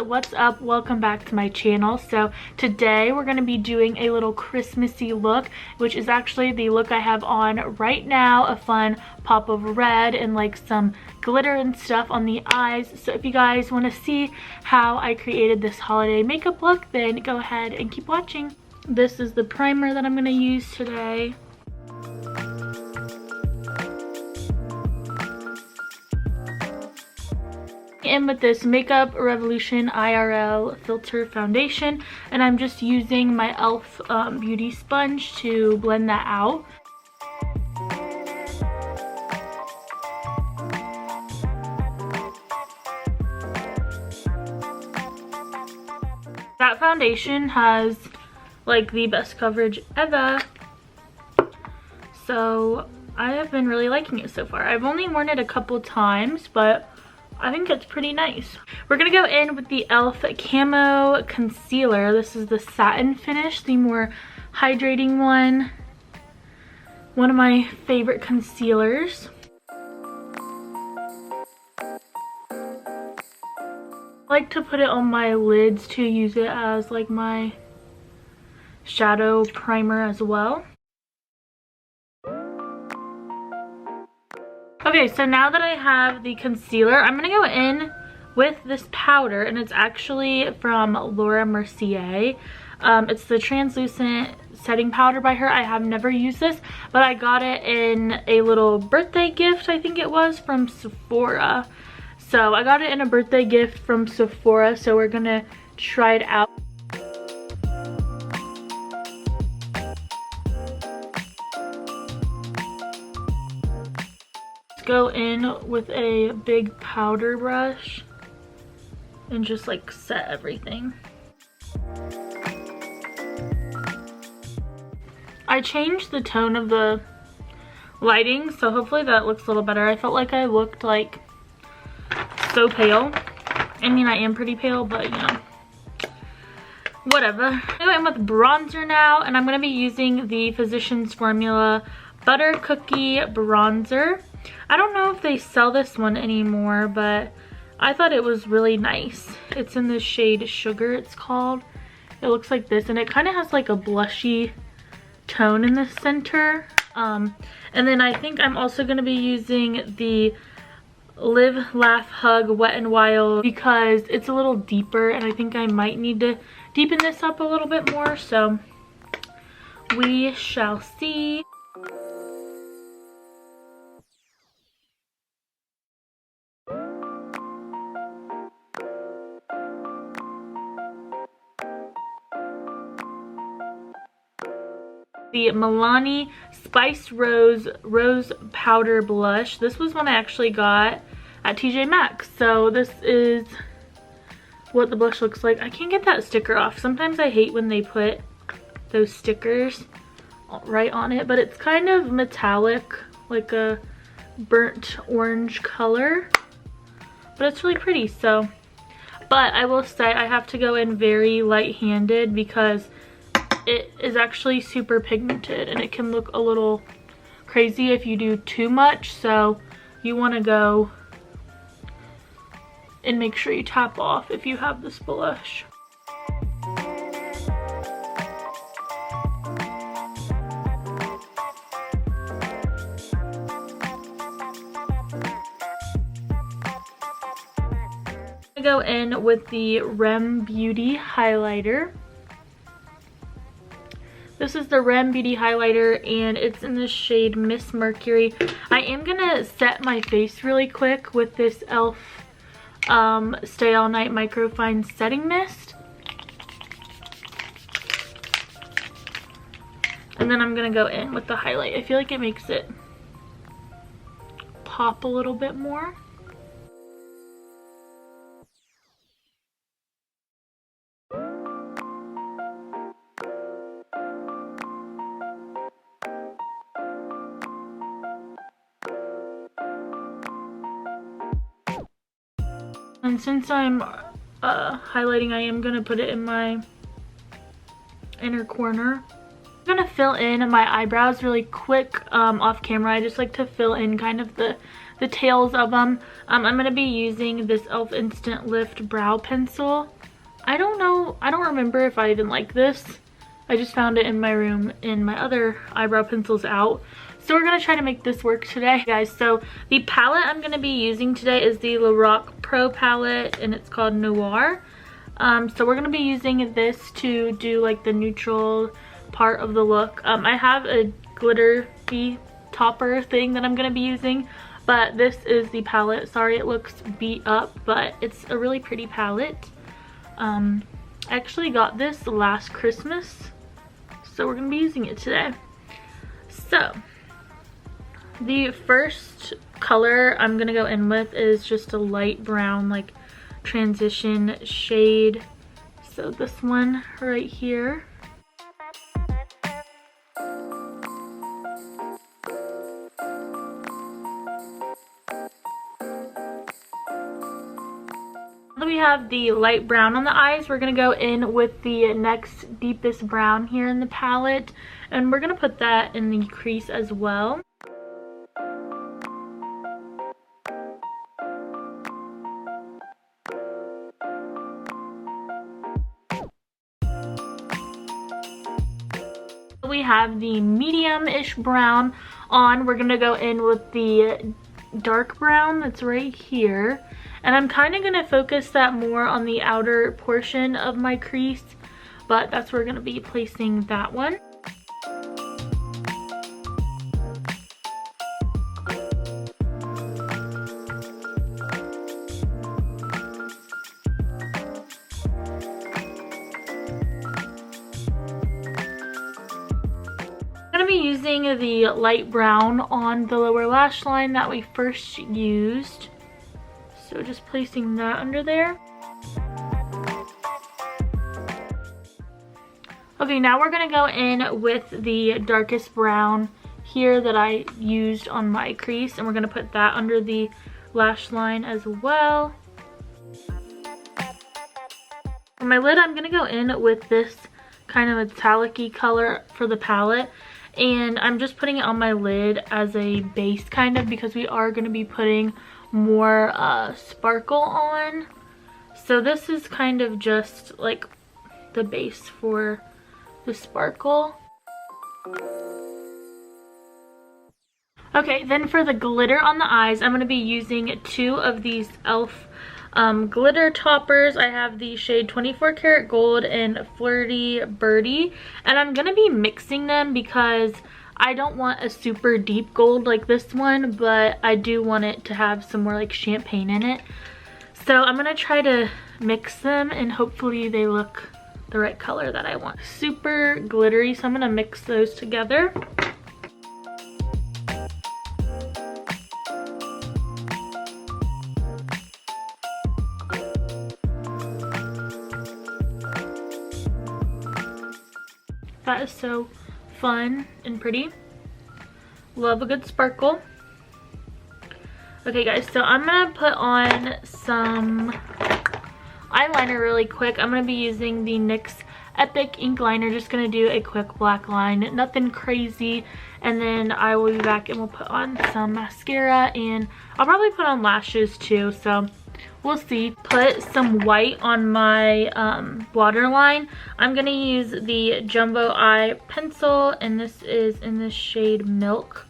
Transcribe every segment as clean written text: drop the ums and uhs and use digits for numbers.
what's up? Welcome back to my channel. So today we're going to be doing a little Christmassy look, which is actually the look I have on right now, a fun pop of red and like some glitter and stuff on the eyes. So if you guys want to see how I created this holiday makeup look, then go ahead and keep watching. This is the primer that I'm going to use today. In with this Makeup Revolution IRL filter foundation, and I'm just using my e.l.f. beauty sponge to blend that out. That foundation has like the best coverage ever, so I have been really liking it so far. I've only worn it a couple times, but I think it's pretty nice. We're gonna go in with the e.l.f. Camo Concealer. This is the satin finish, the more hydrating one. One of my favorite concealers. I like to put it on my lids to use it as like my shadow primer as well. Okay, so now that I have the concealer, I'm going to go in with this powder, and it's actually from Laura Mercier. It's the translucent setting powder by her. I have never used this, but I got it in a little birthday gift, I think it was, from Sephora. So I got it in a birthday gift from Sephora, so we're going to try it out. Go in with a big powder brush and just like set everything. I changed the tone of the lighting, so hopefully that looks a little better. I felt like I looked like so pale. I mean, I am pretty pale, but you know, whatever. I'm gonna go in with bronzer now, and I'm gonna be using the Physicians Formula Butter Cookie Bronzer. I don't know if they sell this one anymore, but I thought it was really nice. It's in the shade Sugar, it's called. It looks like this, and it kind of has like a blushy tone in the center. And then I think I'm also going to be using the Live, Laugh, Hug Wet n Wild because it's a little deeper, and I think I might need to deepen this up a little bit more, so we shall see. The Milani Spice Rose Powder Blush. This was one I actually got at TJ Maxx. So this is what the blush looks like. I can't get that sticker off. Sometimes I hate when they put those stickers right on it, but it's kind of metallic, like a burnt orange color. But it's really pretty, so. But I will say I have to go in very light-handed because it is actually super pigmented, and it can look a little crazy if you do too much, so you want to go and make sure you tap off if you have this blush. I go in with the Rem Beauty highlighter. This is the Rem Beauty highlighter, and it's in the shade Miss Mercury. I am gonna set my face really quick with this e.l.f. Stay All Night Microfine Setting Mist. And then I'm gonna go in with the highlight. I feel like it makes it pop a little bit more. And since I'm highlighting, I am going to put it in my inner corner. I'm going to fill in my eyebrows really quick off camera. I just like to fill in kind of the the tails of them. I'm going to be using this e.l.f. Instant Lift Brow Pencil. I don't know, I don't remember if I even like this. I just found it in my room and my other eyebrow pencil's out. So we're going to try to make this work today, guys. So the palette I'm going to be using today is the Lorac Pro palette, and it's called Noir. So we're going to be using this to do like the neutral part of the look. I have a glittery topper thing that I'm going to be using, but this is the palette. Sorry it looks beat up, but it's a really pretty palette. I actually got this last Christmas, so we're going to be using it today. So the first color I'm going to go in with is just a light brown, like transition shade. So this one right here. We have the light brown on the eyes. We're going to go in with the next deepest brown here in the palette, and we're going to put that in the crease as well. We have the medium-ish brown on. We're going to go in with the dark brown that's right here. And I'm kind of going to focus that more on the outer portion of my crease, but that's where we're going to be placing that one. I'm going to be using the light brown on the lower lash line that we first used. So just placing that under there. Okay, now we're going to go in with the darkest brown here that I used on my crease, and we're going to put that under the lash line as well. For my lid, I'm going to go in with this kind of metallic-y color for the palette, and I'm just putting it on my lid as a base kind of, because we are going to be putting more sparkle on. So this is kind of just like the base for the sparkle. Okay, then for the glitter on the eyes, I'm going to be using two of these e.l.f. Glitter toppers. I have the shade 24 Karat Gold and Flirty Birdie, and I'm going to be mixing them because I don't want a super deep gold like this one, but I do want it to have some more like champagne in it. So I'm going to try to mix them and hopefully they look the right color that I want. Super glittery, so I'm going to mix those together. That is so fun and pretty. Love a good sparkle. Okay guys, so I'm gonna put on some eyeliner really quick. I'm gonna be using the NYX Epic ink liner. Just gonna do a quick black line, nothing crazy, and then I will be back and we'll put on some mascara, and I'll probably put on lashes too, so we'll see. Put some white on my waterline. I'm gonna use the Jumbo Eye pencil, and this is in the shade Milk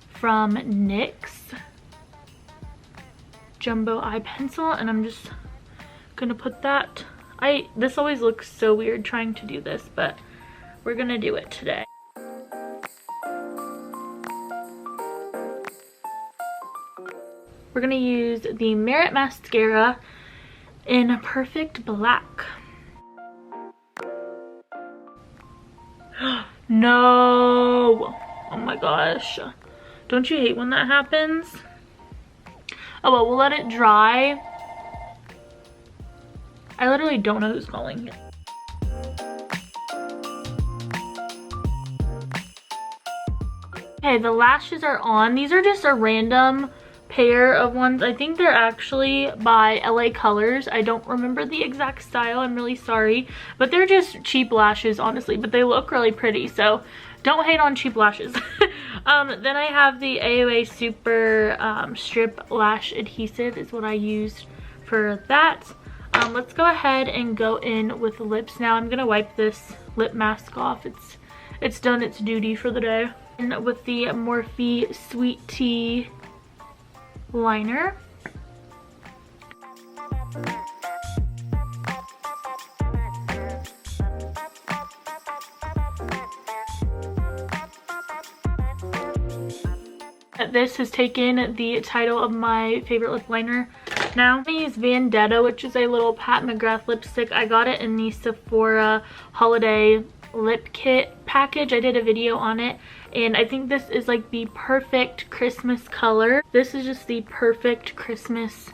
from NYX. Jumbo Eye pencil, and I'm just gonna put that. This always looks so weird trying to do this, but we're gonna do it today. We're gonna use the Merit mascara in Perfect Black. No! Oh my gosh. Don't you hate when that happens? Oh well, we'll let it dry. I literally don't know who's calling. Okay, the lashes are on. These are just a random pair of ones. I think they're actually by LA Colors. I don't remember the exact style, I'm really sorry, but they're just cheap lashes, honestly, but they look really pretty, so don't hate on cheap lashes. Then I have the AOA Super Strip Lash Adhesive is what I used for that. Let's go ahead and go in with the lips now. I'm gonna wipe this lip mask off. It's done its duty for the day. And with the Morphe Sweet Tea liner. This has taken the title of my favorite lip liner. Now I'm gonna use Vendetta, which is a little Pat McGrath lipstick. I got it in the Sephora holiday lip kit package. I did a video on it, and I think this is like the perfect Christmas color. This is just the perfect Christmas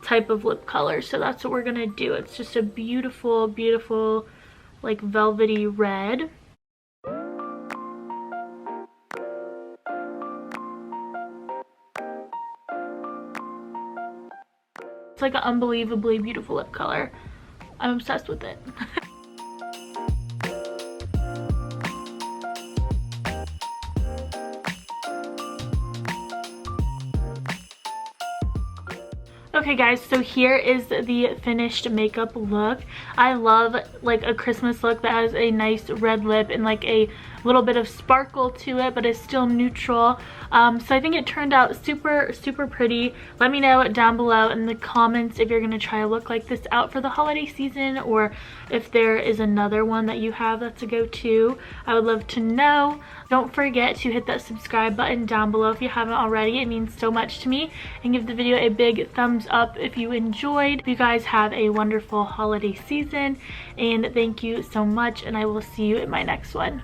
type of lip color, so that's what we're gonna do. It's just a beautiful, beautiful like velvety red. It's like an unbelievably beautiful lip color. I'm obsessed with it. Okay guys, so here is the finished makeup look. I love like a Christmas look that has a nice red lip and like a little bit of sparkle to it, but it's still neutral. So I think it turned out super pretty. Let me know down below in the comments if you're gonna try a look like this out for the holiday season, or if there is another one that you have that's a go-to. I would love to know. Don't forget to hit that subscribe button down below if you haven't already. It means so much to me. And give the video a big thumbs up if you enjoyed. You guys have a wonderful holiday season, and thank you so much, and I will see you in my next one.